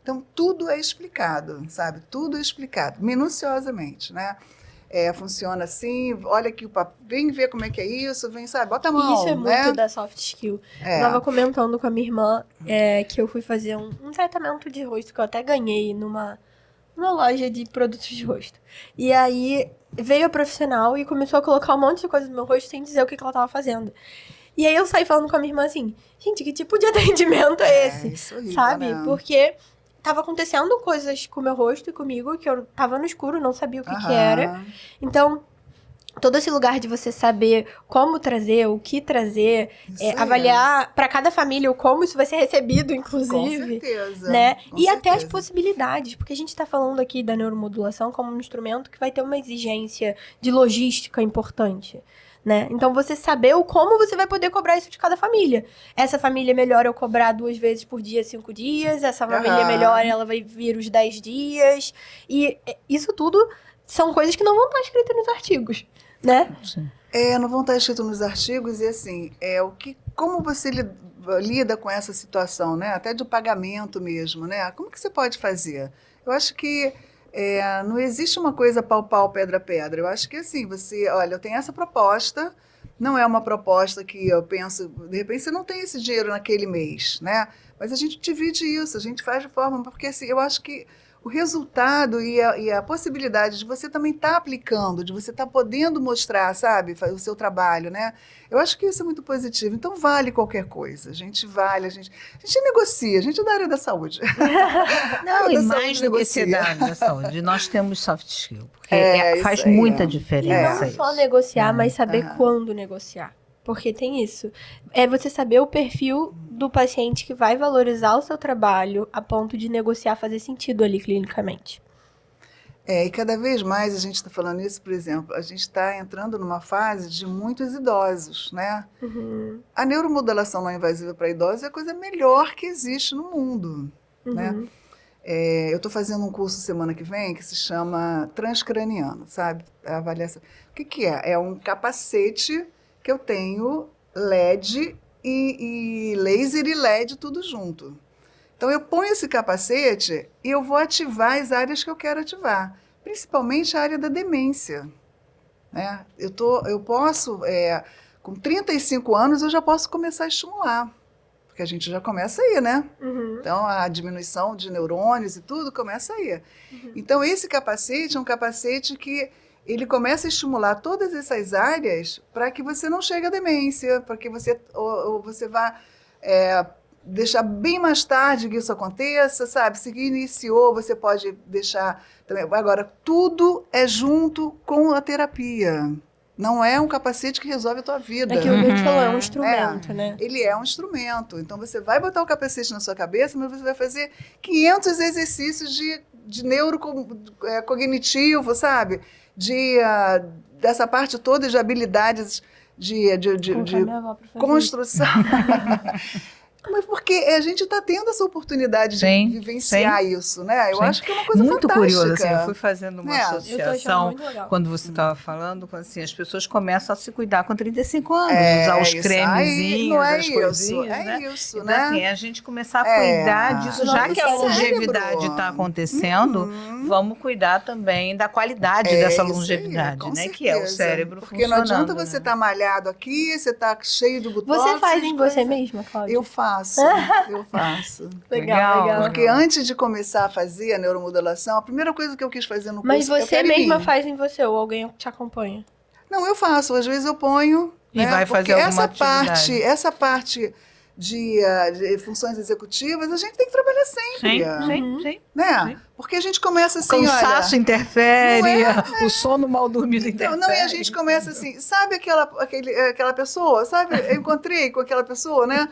Então, tudo é explicado, sabe? Tudo é explicado, minuciosamente, né? Funciona assim, olha aqui o papel, vem ver como é que é isso, vem, sabe, bota a mão, isso é né? muito da soft skill. Eu tava comentando com a minha irmã que eu fui fazer um tratamento de rosto que eu até ganhei numa loja de produtos de rosto. E aí veio a profissional e começou a colocar um monte de coisa no meu rosto sem dizer o que ela tava fazendo. E aí eu saí falando com a minha irmã assim, gente, que tipo de atendimento é esse? Isso é horrível, sabe? né? Porque tava acontecendo coisas com o meu rosto e comigo que eu tava no escuro, não sabia o que era. Então, todo esse lugar de você saber como trazer, o que trazer, avaliar para cada família o como isso vai ser recebido, inclusive. Com certeza. Né? Com e até as certeza. possibilidades, porque a gente tá falando aqui da neuromodulação como um instrumento que vai ter uma exigência de logística importante. Né? Então, você saber o como você vai poder cobrar isso de cada família. Essa família é melhor eu cobrar 2 vezes por dia, 5 dias. Essa família é melhor, ela vai vir os 10 dias. E isso tudo são coisas que não vão estar escritas nos artigos, né? Sim. Não vão estar escritos nos artigos e, assim, como você lida com essa situação, né? Até de pagamento mesmo, né? Como que você pode fazer? Eu acho que não existe uma coisa pau, pedra, pedra. Eu acho que assim, olha, eu tenho essa proposta, não é uma proposta que eu penso, de repente você não tem esse dinheiro naquele mês, né? Mas a gente divide isso, a gente faz de forma, porque assim, eu acho que o resultado e a possibilidade de você também estar aplicando, de você estar podendo mostrar, sabe, o seu trabalho, né? Eu acho que isso é muito positivo. Então, vale qualquer coisa. A gente negocia, a gente é da área da saúde. Não, e mais do que ser da área da saúde, nós temos soft skill, porque faz isso aí, muita diferença. E não só isso. negociar, mas saber quando negociar. Porque tem isso. É você saber o perfil do paciente que vai valorizar o seu trabalho a ponto de negociar fazer sentido ali clinicamente. E cada vez mais a gente está falando isso, por exemplo, a gente está entrando numa fase de muitos idosos, né? Uhum. A neuromodulação não invasiva para idosos é a coisa melhor que existe no mundo, né? Eu estou fazendo um curso semana que vem que se chama Transcraniano, sabe? A avaliação. O que é? É um capacete que eu tenho LED e laser e LED tudo junto. Então, eu ponho esse capacete e eu vou ativar as áreas que eu quero ativar, principalmente a área da demência. Né? Eu posso, com 35 anos, eu já posso começar a estimular, porque a gente já começa aí, né? Uhum. Então, a diminuição de neurônios e tudo começa aí. Uhum. Então, esse capacete é um capacete que ele começa a estimular todas essas áreas para que você não chegue à demência, para que você vá deixar bem mais tarde que isso aconteça, sabe? Se iniciou, você pode deixar também. Agora, tudo é junto com a terapia. Não é um capacete que resolve a tua vida. Aquilo que a gente falou, é um instrumento, né? Ele é um instrumento. Então, você vai botar o capacete na sua cabeça, mas você vai fazer 500 exercícios de neurocognitivo, sabe? dessa parte toda de habilidades de Minha avó pra fazer construção. Mas porque a gente está tendo essa oportunidade Sim, de vivenciar isso, né? Eu sim. acho que é uma coisa Muito fantástica. curioso, assim, eu fui fazendo uma É. Eu tô achando associação muito legal. quando você estava falando, quando, assim, as pessoas começam a se cuidar com 35 anos, É, usar os isso aí, cremezinhos, não é as isso, coisinhas, é né? isso, Então, né? assim, a gente começar a É. cuidar disso, Do já nosso que a cérebro. longevidade está acontecendo, vamos cuidar também da qualidade dessa isso aí, longevidade, com né? Que é o certeza. cérebro Porque funcionando. não adianta você estar malhado aqui, você tá cheio de botox. Você faz de em coisa. você mesma, Cláudia? Eu faço, eu faço. Legal. Porque antes de começar a fazer a neuromodulação, a primeira coisa que eu quis fazer no curso... Mas eu você quero em mesma mim. faz em você ou alguém te acompanha? Não, eu faço. Às vezes eu ponho... E né? vai Porque fazer alguma atividade. essa parte de funções executivas, a gente tem que trabalhar sempre. Sim. Né? Sim. Porque a gente começa assim, Cansaço olha... interfere, o sono mal dormido interfere. Não, e a gente começa assim, sabe aquela pessoa? Sabe? Eu encontrei com aquela pessoa, né?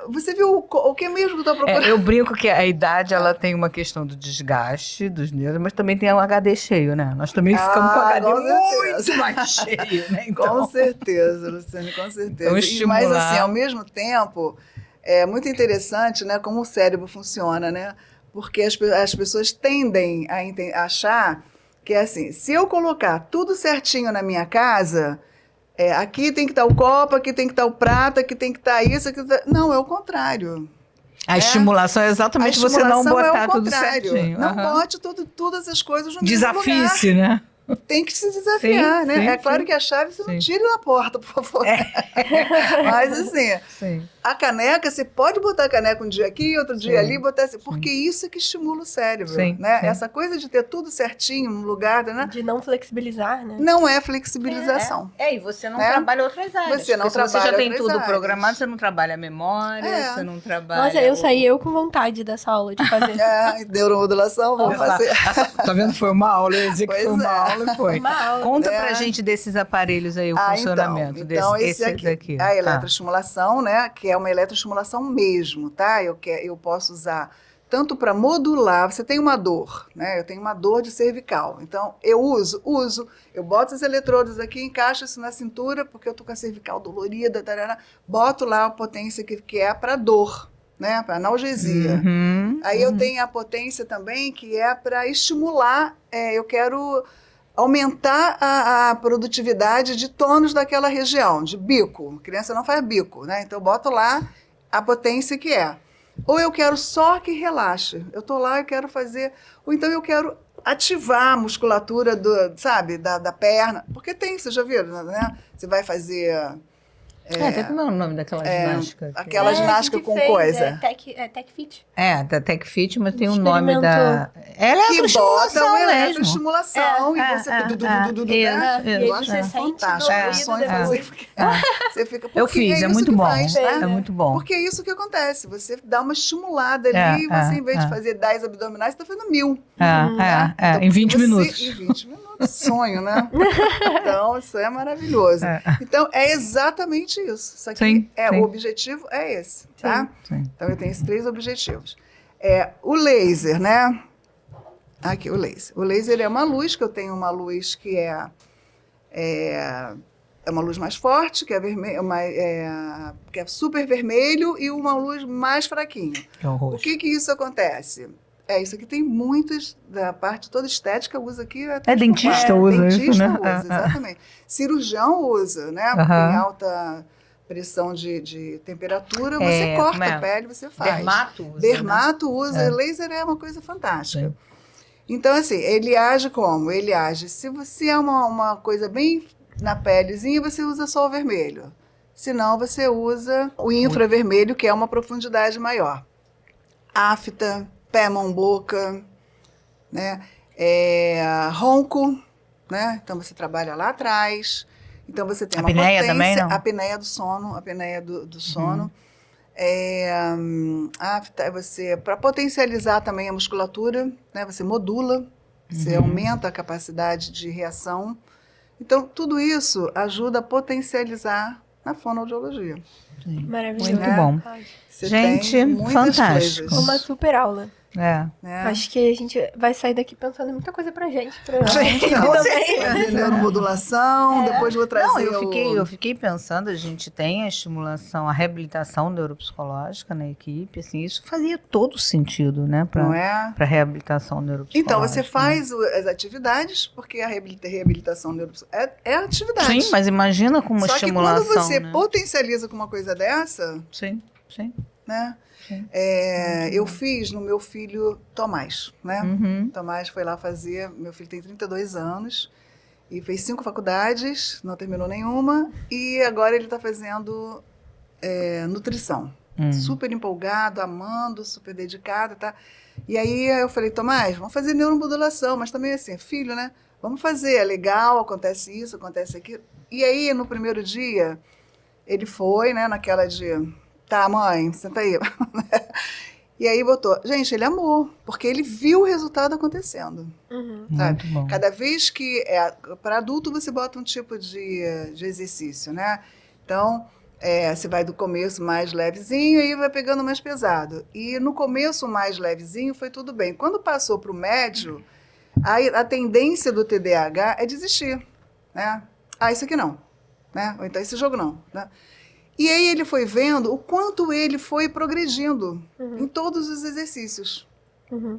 Você viu o que mesmo que eu tô procurando? Eu brinco que a idade ela tem uma questão do desgaste dos nervos, mas também tem um HD cheio, né? Nós também ficamos com o HD com muito certeza. mais cheio, né? Com certeza, Luciane, com certeza. Então, Mas estimular. assim, ao mesmo tempo, é muito interessante, né, como o cérebro funciona, né? Porque as pessoas tendem a achar que é assim, se eu colocar tudo certinho na minha casa, aqui tem que estar o copo, aqui tem que estar o prato, aqui tem que estar isso, aqui não, é o contrário. A estimulação é exatamente você não botar tudo certinho. Não bote todas as coisas no mesmo Desafie-se, lugar. né? Tem que se desafiar, Sim, né? sim, É claro sim. que a chave você não Sim. tire na porta, por favor. Mas assim, Sim. a caneca, você pode botar a caneca um dia aqui, outro dia Sim. ali, botar assim, porque isso é que estimula o cérebro, Sim, né? sim. Essa coisa de ter tudo certinho no lugar, né? De não flexibilizar, né? Não é flexibilização. E você não né? trabalha outras áreas. Você não Porque se você já trabalha tem outras tudo áreas. programado, você não trabalha a memória, você não trabalha... Nossa, eu saí com vontade dessa aula de fazer. Neuromodulação, vamos fazer. Tá vendo? Foi uma aula, eu ia dizer que Pois foi uma é. aula e foi. Uma aula. Conta né? pra gente desses aparelhos aí, o funcionamento então desse esse daqui. A eletroestimulação, né? Que é uma eletroestimulação mesmo, tá? Eu posso usar tanto para modular, você tem uma dor, né? Eu tenho uma dor de cervical. Então, eu uso. Eu boto os eletrodos aqui, encaixo isso na cintura, porque eu tô com a cervical dolorida, tarará, boto lá a potência que é para dor, né? Para analgesia. Aí eu tenho a potência também que é para estimular, eu quero aumentar a produtividade de tônus daquela região, de bico. A criança não faz bico, né? Então eu boto lá a potência que é. Ou eu quero só que relaxe. Eu tô lá e quero fazer... Ou então eu quero ativar a musculatura da perna. Porque tem, vocês já viram, né? Você vai fazer... Como é o nome daquela ginástica? Aquela ginástica a gente com fez, coisa. Tech Fit. Da Tech Fit, mas tem um Experimentou. nome da... Ela é Que bota eletroestimulação uma mesmo. eletroestimulação e você... E Nossa, você é sente fantástico. É um doído sonho depois. fazer. Você fica... Eu porque fiz, é isso muito que bom. faz, né? É muito bom. Porque é isso que acontece. Você dá uma estimulada ali e você, em vez de fazer 10 abdominais, está fazendo 1000. Né? Então, em 20 minutos. Em 20 minutos. Sonho, né? Então, isso é maravilhoso. Então, é exatamente isso. Isso aqui Sim. o objetivo é esse, tá? Sim. Então, eu tenho esses 3 objetivos. O laser, né? Aqui, o laser. O laser é uma luz, que eu tenho uma luz que é uma luz mais forte, que é vermelho, que é super vermelho, e uma luz mais fraquinha. Que é o O roxo. que isso acontece? Isso aqui tem muitos, da parte toda estética usa aqui. Dentista usa isso, né? Usa, exatamente. Cirurgião usa, né? Porque em alta pressão de temperatura, você corta a pele, você faz. Dermato usa. Dermato usa, laser é uma coisa fantástica. Sim. Então, assim, ele age como? Ele age, se você é uma coisa bem na pelezinha, você usa só o vermelho. Se não, você usa o infravermelho, que é uma profundidade maior. Afta, pé, mão, boca, né? Ronco, né? Então você trabalha lá atrás. Então você tem uma apneia potência, também, não? a apneia do sono, a apneia do sono. Você, para potencializar também a musculatura, né? Você modula, você aumenta a capacidade de reação. Então tudo isso ajuda a potencializar na fonoaudiologia. Maravilhoso. Muito bom. Você Gente, tem muitas fantástico. coisas. Uma super aula. né? Acho que a gente vai sair daqui pensando em muita coisa pra gente. Pra Não, também. fazer neuromodulação, depois vou trazer Não, eu fiquei pensando, a gente tem a estimulação, a reabilitação neuropsicológica na equipe, assim, isso fazia todo sentido, né, não é? para reabilitação neuropsicológica. Então, você faz as atividades, porque a reabilitação neuropsicológica é atividade. Sim, mas imagina com uma Só estimulação, que quando você né? potencializa com uma coisa dessa, Sim. né? Sim. Eu fiz no meu filho Tomás, né? Uhum. Tomás foi lá fazer, meu filho tem 32 anos, e fez 5 faculdades, não terminou nenhuma, e agora ele está fazendo nutrição. Super empolgado, amando, super dedicado, tá? E aí eu falei, Tomás, vamos fazer neuromodulação, mas também assim, filho, né? Vamos fazer, é legal, acontece isso, acontece aquilo. E aí, no primeiro dia, ele foi, né, naquela de, tá, mãe, senta aí. E aí botou, gente, ele amou, porque ele viu o resultado acontecendo. Sabe? Muito bom. Cada vez que para adulto você bota um tipo de exercício, né? Então, você vai do começo mais levezinho e aí vai pegando mais pesado. E no começo mais levezinho foi tudo bem. Quando passou para o médio, a tendência do TDAH é desistir, né? Isso aqui não, né? Ou então esse jogo não, né? E aí ele foi vendo o quanto ele foi progredindo em todos os exercícios.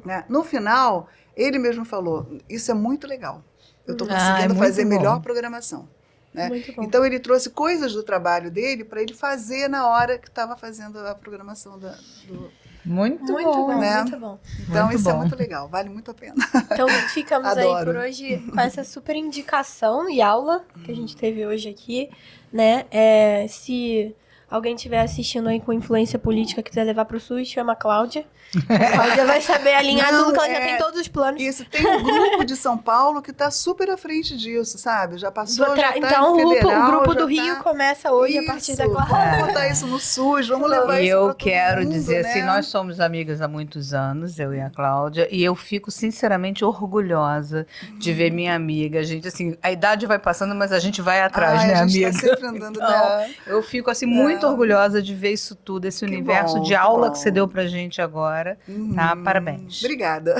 Né? No final, ele mesmo falou, isso é muito legal. Eu estou conseguindo fazer melhor programação. Né? Muito bom. Então ele trouxe coisas do trabalho dele para ele fazer na hora que estava fazendo a programação do... Muito bom, né? Muito bom. Então Muito isso é bom. muito legal, vale muito a pena. Então ficamos aí Adoro. por hoje com essa super indicação e aula que a gente teve hoje aqui, né? Se alguém estiver assistindo aí com influência política e quiser levar pro SUS, chama a Cláudia. A Cláudia vai saber alinhar Não, tudo, que ela já tem todos os planos. Isso, tem um grupo de São Paulo que está super à frente disso, sabe? Já passou, já tá Então em federal, o grupo já do Rio tá... começa hoje a Isso, partir da Cláudia. Vamos botar isso no SUS, vamos levar E isso eu pra todo quero mundo, dizer né? assim, nós somos amigas há muitos anos, eu e a Cláudia, e eu fico sinceramente orgulhosa de ver minha amiga. Gente, assim, a idade vai passando, mas a gente vai atrás, né, a gente amiga? tá sempre andando Então, eu fico assim muito orgulhosa de ver isso tudo, esse Que universo bom, de que aula bom. que você deu pra gente agora, tá? Parabéns. Obrigada.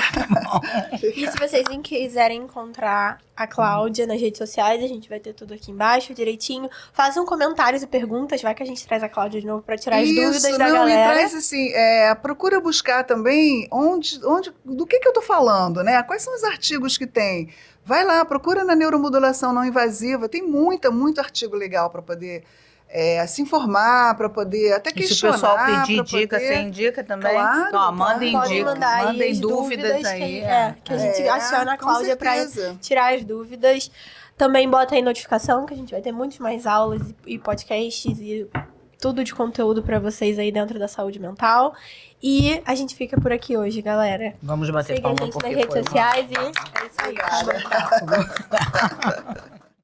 E se vocês quiserem encontrar a Cláudia nas redes sociais, a gente vai ter tudo aqui embaixo, direitinho. Façam comentários e perguntas, vai que a gente traz a Cláudia de novo pra tirar as dúvidas da não, galera. E traz assim, procura buscar também do que eu tô falando, né? Quais são os artigos que tem? Vai lá, procura na neuromodulação não invasiva, tem muito artigo legal para poder se informar, para poder até E questionar. se o pessoal pedir pra dica, poder... você indica também? Claro, Então, mandem claro. Pode dica, mandar aí mandem as dúvidas aí. que a gente aciona a com Cláudia pra certeza. tirar as dúvidas. Também bota aí notificação, que a gente vai ter muitas mais aulas e podcasts e tudo de conteúdo pra vocês aí dentro da saúde mental. E a gente fica por aqui hoje, galera. Vamos bater Siga a palma gente porque nas redes foi sociais e é isso aí. Tá bom. Obrigada.